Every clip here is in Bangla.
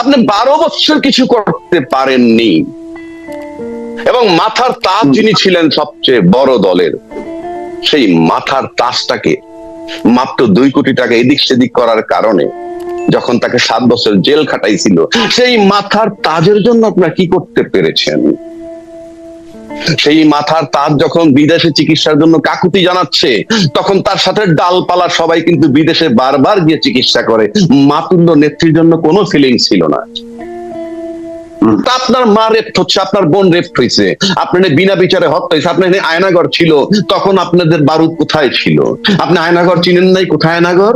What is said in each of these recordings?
আপনি 12 বছর কিছু করতে পারেননি, এবং মাথার তাজ যিনি ছিলেন সবচেয়ে বড় দলের, সেই মাথার তাজটাকে মাত্র 2 কোটি টাকা এদিক সেদিক করার কারণে যখন তাকে 7 বছর জেল খাটাইছিল, সেই মাথার তাজের জন্য আপনারা কি করতে পেরেছেন? সেই মাথার তাজ যখন বিদেশে চিকিৎসার জন্য কাকুতি জানাচ্ছে, তখন তার সাথে ডালপালা সবাই কিন্তু বিদেশে বারবার গিয়ে চিকিৎসা করে। মাতুল্য নেত্রীর জন্য কোনো ফিলিংস ছিল না। আপনার মা রেপ্ট হচ্ছে, আপনার বোন রেপ্ট হয়েছে, আপনার বিনা বিচারে হত্যা হয়েছে, আপনার আয়নাগর ছিল, তখন আপনাদের বারুদ কোথায় ছিল? আপনি আয়নাগর চিনেন নাই? কোথায় আয়নাগর?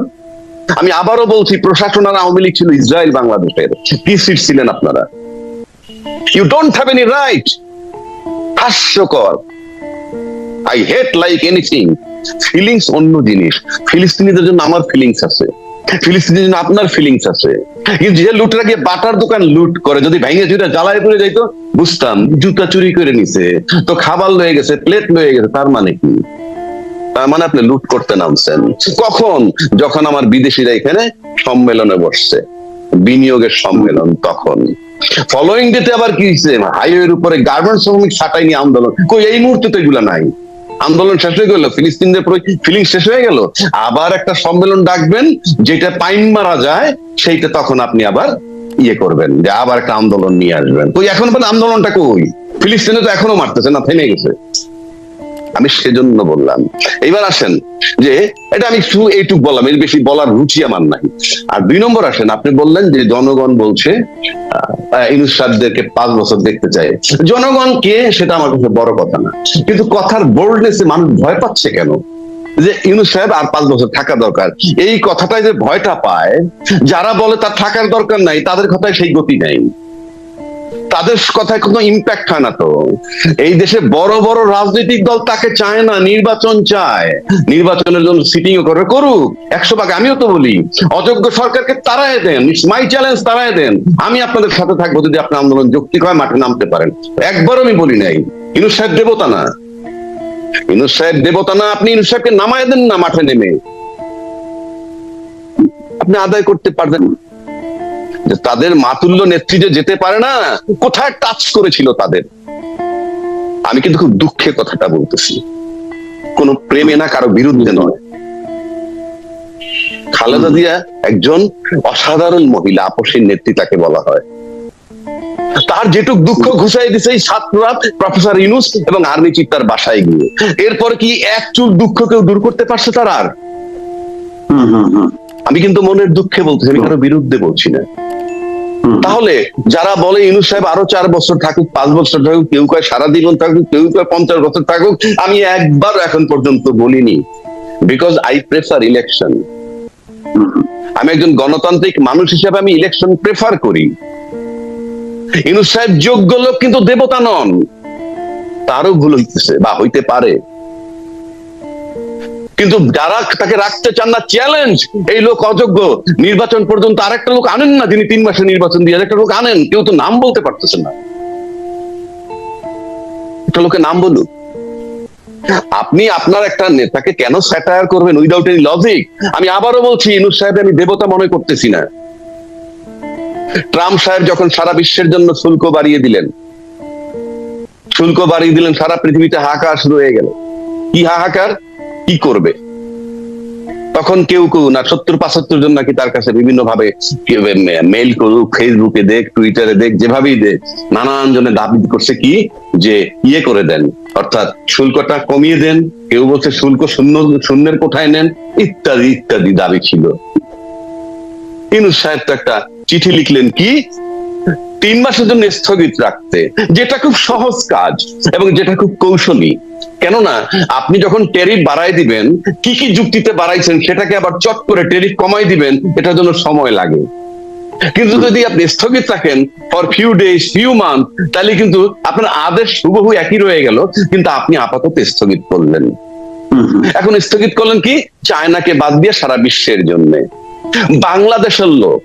আমি আবারও বলছি, প্রশাসন আর আওয়ামী লীগ ছিল ইসরায়েল বাংলাদেশের, কি সিট ছিলেন আপনারা? You don't have any right. হাস্যকর। I hate like anything. Feelings অন্য জিনিস। ফিলিস্তিনিদের জন্য আমার ফিলিংস আছে, ফিলিস্তিনিদের জন্য আপনার ফিলিংস আছে। কিন্তু যে লুটেরা গিয়ে বাটার দোকান লুট করে, যদি ভেঙে জুতা জ্বালায় পড়ে যাইতো বুঝতাম, জুতা চুরি করে নিছে তো, খাবার লয়ে গেছে, প্লেট লয়ে গেছে, তার মানে কি? তার মানে আপনি লুট করতে নামছেন কখন? যখন আমার বিদেশিরা এখানে সম্মেলনে বসছে, বিনিয়োগের সম্মেলন, তখন। ফলোইং ডেতে আবার কি হয়েছে? হাইওয়ের উপরে গার্মেন্টস শ্রমিক ছাঁটাই নিয়ে আন্দোলন। কই, এই মুহূর্তে তো এগুলা নাই। আন্দোলন শেষ হয়ে গেল, ফিলিস্তিনদের ফিলিং শেষ হয়ে গেল, আবার একটা সম্মেলন ডাকবেন যেটা পাইন মারা যায়, সেইটা তখন আপনি আবার ইয়ে করবেন, যে আবার একটা আন্দোলন নিয়ে আসবেন। কই, এখন আন্দোলনটা কই? ফিলিস্তিনে তো এখনো মারতেছে না, থেমে গেছে। আমি সেজন্য বললাম। এবার আসেন যে এটা আমি শুধু এইটুক বললাম, এর বেশি বলার রুচি আমার নাই। আর 2 নম্বর আসেন, আপনি বললেন যে জনগণ বলছে ইউনূস সাহেবদেরকে 5 বছর দেখতে চায়। জনগণ কে সেটা আমার কাছে বড় কথা না, কিন্তু কথার বোল্ডনেসে মানুষ ভয় পাচ্ছে কেন? যে ইউনূস সাহেব আর 5 বছর থাকা দরকার, এই কথাটাই যে ভয়টা পায়, যারা বলে তার থাকার দরকার নাই, তাদের কথায় সেই গতি নাই, তাদের কথায় কোনো ইম্প্যাক্ট হয় না। তো এই দেশে বড় বড় রাজনৈতিক দল তাকে চায় না, নির্বাচন চায়, নির্বাচনের জন্য সিটিং করে করুক 100 ভাগ। আমিও তো বলি, অযোগ্য সরকারকে তাড়াই দেন, মাই চ্যালেঞ্জ, তাড়াই দেন, আমি আপনাদের সাথে থাকবো যদি আপনার আন্দোলন যৌক্তিক হয়, মাঠে নামতে পারেন। একবারও আমি বলি নাই ইউনূস সাহেব দেবতা না, ইউনূস সাহেব দেবতা না। আপনি ইউনূস সাহেবকে নামায় দেন না, মাঠে নেমে আপনি আদায় করতে পারবেন। তাদের মাতুল্য নেত্রী যে যেতে পারে না, কোথায় টাচ করেছিল তাদের? আমি কিন্তু খুব দুঃখে কথাটা বলতেছি, কোন প্রেমে না, কারো বিরুদ্ধে নয়। খালেদা জিয়া একজন অসাধারণ মহিলা, আপসীর নেত্রী তাকে বলা হয়। তার যেটুক দুঃখ ঘুষাই দিছে এই ছাত্ররা, প্রফেসর ইউনূস এবং আর্মি চিফ তার বাসায় গিয়ে, এরপর কি এক চুল দুঃখ কেউ দূর করতে পারছে তার আর? আমি কিন্তু মনের দুঃখে বলতেছি, আমি কারো বিরুদ্ধে বলছি না। তাহলে যারা বলে ইউনূস সাহেব আরো 4 বছর থাকুক, 5 বছর থাকুক, কেউ কয় সারা জীবন থাকুক, কেউ কয় 50 বছর থাকুক, আমি একবার এখন পর্যন্ত বলিনি, বিকজ আই প্রেফার ইলেকশন। আমি একজন গণতান্ত্রিক মানুষ হিসেবে আমি ইলেকশন প্রেফার করি। ইউনূস সাহেব যোগ্য লোক, কিন্তু দেবতা নন, তারও ভুল হইতেছে বা হইতে পারে। কিন্তু যারা তাকে রাখতে চান না, চ্যালেঞ্জ, এই লোক অযোগ্য, নির্বাচন পর্যন্ত আরেকটা লোক আনেন না, যিনি 3 মাসে নির্বাচন দিয়ে একটা লোক আনেন, কেউ তো নাম বলতে পারতেছে না, একটা লোকের নাম বলুন। আপনি আপনার একটা নেতাকে কেন স্যাটায়ার করবেন উইদাউট এনি লজিক? আমি আবারও বলছি, ইউনূস সাহেব আমি দেবতা মনে করতেছি না। ট্রাম্প সাহেব যখন সারা বিশ্বের জন্য শুল্ক বাড়িয়ে দিলেন, সারা পৃথিবীতে হাহাকার শুরু হয়ে গেল। কি হাহাকার, কি করবে? তখন কেউ না 70-75 জন নাকি তার কাছে বিভিন্ন ভাবে মেইল করুক, ফেসবুকে দেখ, টুইটারে দেখ, যেভাবেই দেখ, নানান জনে দাবি করছে কি যে ইয়ে করে দেন, অর্থাৎ শুল্কটা কমিয়ে দেন। কেউ বলছে শুল্ক শূন্যের কোঠায় নেন, ইত্যাদি ইত্যাদি দাবি ছিল। ইউনূস সাহেব তো একটা চিঠি লিখলেন কি 3 মাসের জন্য স্থগিত রাখতে, যেটা খুব সহজ কাজ এবং যেটা খুব কৌশলী। কেননা আপনি যখন ট্যারিফ বাড়াই দিবেন, কি কি যুক্তিতে বাড়াইছেন সেটাকে আবার চট করে ট্যারিফ কমাই দিবেন, এটার জন্য সময় লাগে। কিন্তু যদি আপনি স্থগিত রাখেন for few days, few month, তাহলে কিন্তু আপনার আদেশ হুবহু একই রয়ে গেল, কিন্তু আপনি আপাতত স্থগিত করলেন। এখন স্থগিত করলেন কি, চায়নাকে বাদ দিয়ে সারা বিশ্বের জন্য। বাংলাদেশের লোক,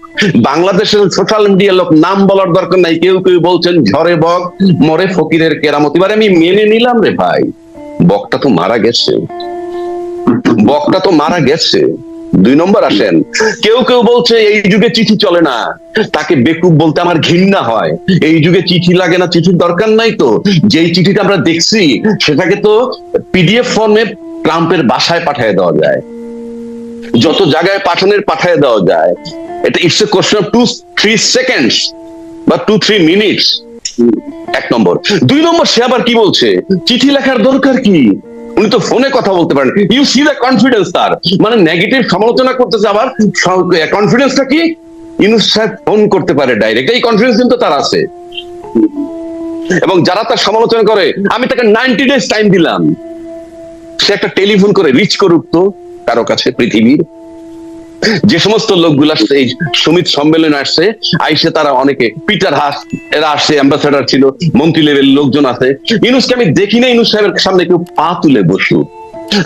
বাংলাদেশের সোশ্যাল মিডিয়ার লোক, নাম বলার দরকার নাই, কেউ কেউ বলছেন ঝরে বক মরে ফকিরের কেরামত। এবার আমি মেনে নিলাম রে ভাই, বকটা তো মারা গেছে, বকটা তো মারা গেছে, দুই নম্বর আসেন, কেউ কেউ বলছে এই যুগে চিঠি চলে না, তাকে বেকুব বলতে আমার ঘৃণা হয়। এই যুগে চিঠি লাগে না, চিঠির দরকার নাই তো। যেই চিঠিটা আমরা দেখছি সেটাকে তো পিডিএফ ফর্মে ট্রাম্পের বাসায় পাঠিয়ে দেওয়া যায়, যত জায়গায় পাঠিয়ে দেওয়া যায়। এটা it's a question of 2-3 seconds বা 2-3 মিনিটস। এক নম্বর। দুই নম্বর, সে আবার কি বলছে চিঠি লেখার দরকার কি, উনি তো ফোনে কথা বলতে পারেন। ইউ সি দ্য কনফিডেন্স তার, মানে নেগেটিভ সমালোচনা করতেছে, আবার কনফিডেন্সটা কি, ইউনূস সাহেব ফোন করতে পারে ডাইরেক্ট, এই কনফিডেন্স কিন্তু তার আছে। এবং যারা তার সমালোচনা করে, আমি তাকে 90 ডেজ টাইম দিলাম, সে একটা টেলিফোন করে রিচ করুক তো কারো কাছে পৃথিবীর। যে সমস্ত লোকগুলো আসছে এই সমিত সম্মেলনে আসছে, আইসে তারা অনেকে, পিটার হাস এরা আসছে, অ্যাম্বাসেডার ছিল, মন্ত্রী লেভেল লোকজন আছে। ইউনূসকে আমি দেখি না ইউনূস সাহেবের সামনে কেউ পা তুলে বসু।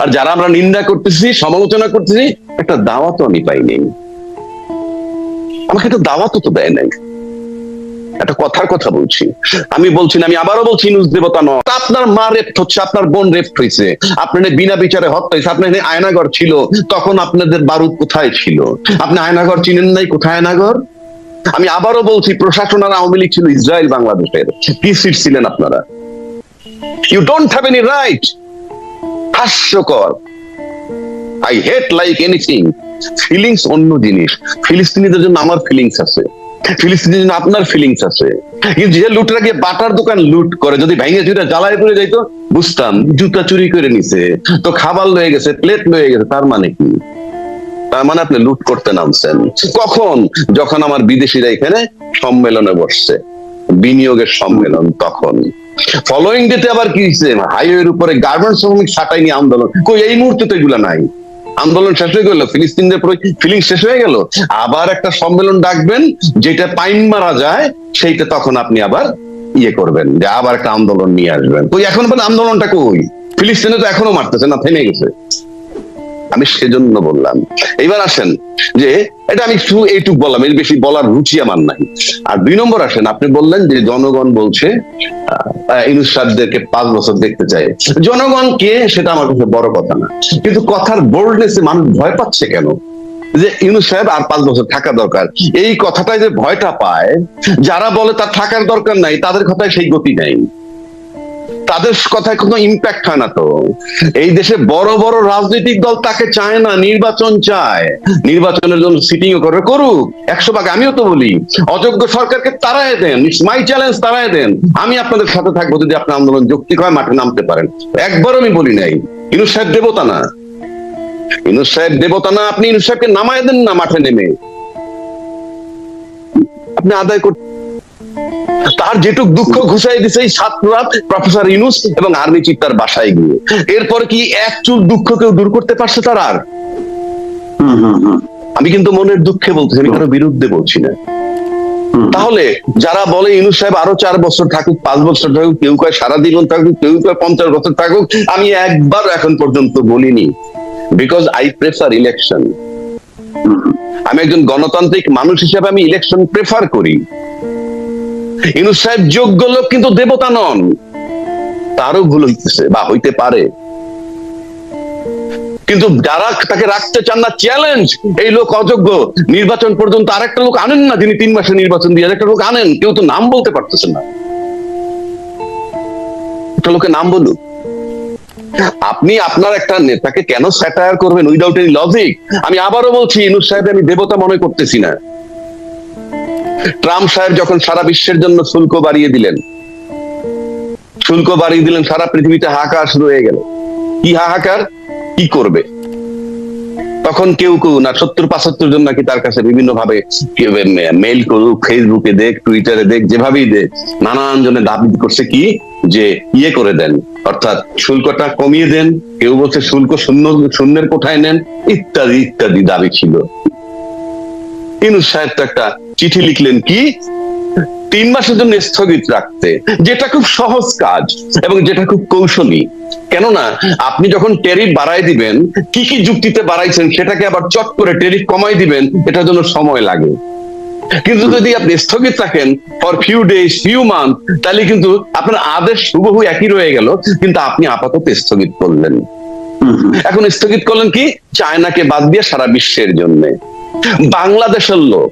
আর যারা আমরা নিন্দা করতেছি, সমালোচনা করতেছি, একটা দাওয়াতও আমি পাইনি, আমাকে একটা দাওয়াতও তো দেয় নাই। একটা কথার কথা বলছি, আমি বলছি না, আমি আবারও বলছি, ইউনূস দেবতা নয়। আপনার মা রেপ্ট হচ্ছে, আপনার বোন রেপ্ট হয়েছে, আপনার বিনা বিচারে হত্যা হয়েছে, আপনার আয়নাগর ছিল, তখন আপনাদের বারুদ কোথায় ছিল? আপনি আয়নাগর চিনেন নাই? কোথায় আয়নাগর? আমি আবারও বলছি, প্রশাসন আর আওয়ামী লীগ ছিল ইসরায়েল বাংলাদেশের, কি সিট ছিলেন আপনারা? You don't have any right. হাস্যকর। I hate like anything. Feelings অন্য জিনিস, ফিলিস্তিনিদের জন্য আমার ফিলিংস আছে, ফিলিস্তিনের জন্য আপনার ফিলিংস আছে। কিন্তু যে লুটরা গিয়ে বাটার দোকান লুট করে, যদি ভেঙে চুরে জ্বালায় পড়ে যাইতো বুঝতাম, জুতা চুরি করে নিছে তো, খাবার লয়ে গেছে, প্লেট লয়ে গেছে, তার মানে কি? তার মানে আপনি লুট করতে নামছেন কখন? যখন আমার বিদেশিরা এখানে সম্মেলনে বসছে, বিনিয়োগের সম্মেলন, তখন। ফলোইং ডেতে আবার কি হচ্ছে, হাইওয়ের উপরে গার্মেন্টস শ্রমিক ছাঁটাই নিয়ে আন্দোলন। কই, এই মুহূর্তে তো এগুলা নাই, আন্দোলন শেষ হয়ে গেল, ফিলিস্তিনদের ফিলিং শেষ হয়ে গেল, আবার একটা সম্মেলন ডাকবেন যেটা পাইন মারা যায়, সেইটা তখন আপনি আবার ইয়ে করবেন, যে আবার একটা আন্দোলন নিয়ে আসবেন। কই, এখন আন্দোলনটা কই? ফিলিস্তিনে তো এখনো মারতেছে না, থেমে গেছে। আমি সেজন্য বললাম। এইবার আসেন যে, এটা আমি শুধু এইটুক বললাম, এর বেশি বলার রুচি আমার নাই। আর দুই নম্বর আসেন, আপনি বললেন যে জনগণ বলছে ইউনূস সাহেবদেরকে 5 বছর দেখতে চায়। জনগণ কে সেটা আমার কাছে বড় কথা না, কিন্তু কথার বোল্ডনেসে মানুষ ভয় পাচ্ছে কেন যে ইউনূস সাহেব আর 5 বছর থাকা দরকার? এই কথাটাই যে ভয়টা পায়, যারা বলে তার থাকার দরকার নাই, তাদের কথায় সেই গতি নাই, তাদের কথায় কোনো ইম্প্যাক্ট হয় না। তো এই দেশে বড় বড় রাজনৈতিক দল তাকে চায় না, নির্বাচন চায়, নির্বাচনের জন্য সিটিং করে করুক 100 ভাগ। আমিও তো বলি, অযোগ্য সরকারকে তাড়ায় দেন, ইটস মাই চ্যালেঞ্জ, তাড়ায় দেন, আমি আপনাদের সাথে থাকবো যদি আপনার আন্দোলন যৌক্তিক হয়, মাঠে নামতে পারেন। একবারও আমি বলি নাই ইউনূস সাহেব দেবতা না, ইউনূস সাহেব দেবতা না। আপনি ইউনূস সাহেবকে নামায় দেন না মাঠে নেমে, আপনি আদায় করতে। তার যেটুক দুঃখ ঘুষাই দিছে এই ছাত্ররা, প্রফেসর ইউনূস এবং আর্মি চিফ তার বাসায় গিয়ে, এরপর কি এক চুল দুঃখ কেউ দূর করতে পারছে তার আর? আমি কিন্তু মনের দুঃখে বলতেছি, আমি কারো বিরুদ্ধে বলছি না। তাহলে যারা বলে ইউনূস সাহেব আরো 4 বছর থাকুক, 5 বছর থাকুক, কেউ কয় সারা জীবন থাকুক, কেউ কয় 50 বছর থাকুক, আমি একবার এখন পর্যন্ত বলিনি, বিকজ আই প্রেফার ইলেকশন। আমি একজন গণতান্ত্রিক মানুষ হিসেবে আমি ইলেকশন প্রেফার করি। ইউনূস সাহেব যোগ্য লোক, কিন্তু দেবতা নন, তারও ভুল হইতেছে বা হইতে পারে। কিন্তু যারা তাকে রাখতে চান না, চ্যালেঞ্জ, এই লোক অযোগ্য, নির্বাচন পর্যন্ত আরেকটা লোক আনেন না, যিনি 3 মাসে নির্বাচন দিয়ে একটা লোক আনেন, কেউ তো নাম বলতে পারতেছেন না, একটা লোকের নাম বলুন। আপনি আপনার একটা নেতাকে কেন স্যাটায়ার করবেন উইদাউট এনি লজিক? আমি আবারও বলছি, ইউনূস সাহেব আমি দেবতা মনে করতেছি না। ট্রাম্প সাহেব যখন সারা বিশ্বের জন্য শুল্ক বাড়িয়ে দিলেন, সারা পৃথিবীতে হাহাকার শুরু হয়ে গেল। কি হাহাকার, কি করবে? তখন কেউ না 70-75 জন নাকি তার কাছে বিভিন্ন ভাবে মেইল করুক, ফেসবুকে দেখ, টুইটারে দেখ, যেভাবেই দেখ, নানান জনে দাবি করছে কি যে ইয়ে করে দেন, অর্থাৎ শুল্কটা কমিয়ে দেন। কেউ বলছে শুল্ক শূন্যের কোঠায় নেন, ইত্যাদি ইত্যাদি দাবি ছিল। ইউনূস সাহেব তো একটা চিঠি লিখলেন কি 3 মাসের জন্য স্থগিত রাখতে, যেটা খুব সহজ কাজ এবং যেটা খুব কৌশলী। কেননা আপনি যখন ট্যারিফ বাড়াই দিবেন, কি কি যুক্তিতে বাড়াইছেন সেটাকে আবার চট করে ট্যারিফ কমাই দিবেন, এটার জন্য সময় লাগে। কিন্তু যদি আপনি স্থগিত রাখেন for few days, few month, তাহলে কিন্তু আপনার আদেশ হুবহু একই রয়ে গেল, কিন্তু আপনি আপাতত স্থগিত করলেন। এখন স্থগিত করলেন কি, চায়নাকে বাদ দিয়ে সারা বিশ্বের জন্য। বাংলাদেশের লোক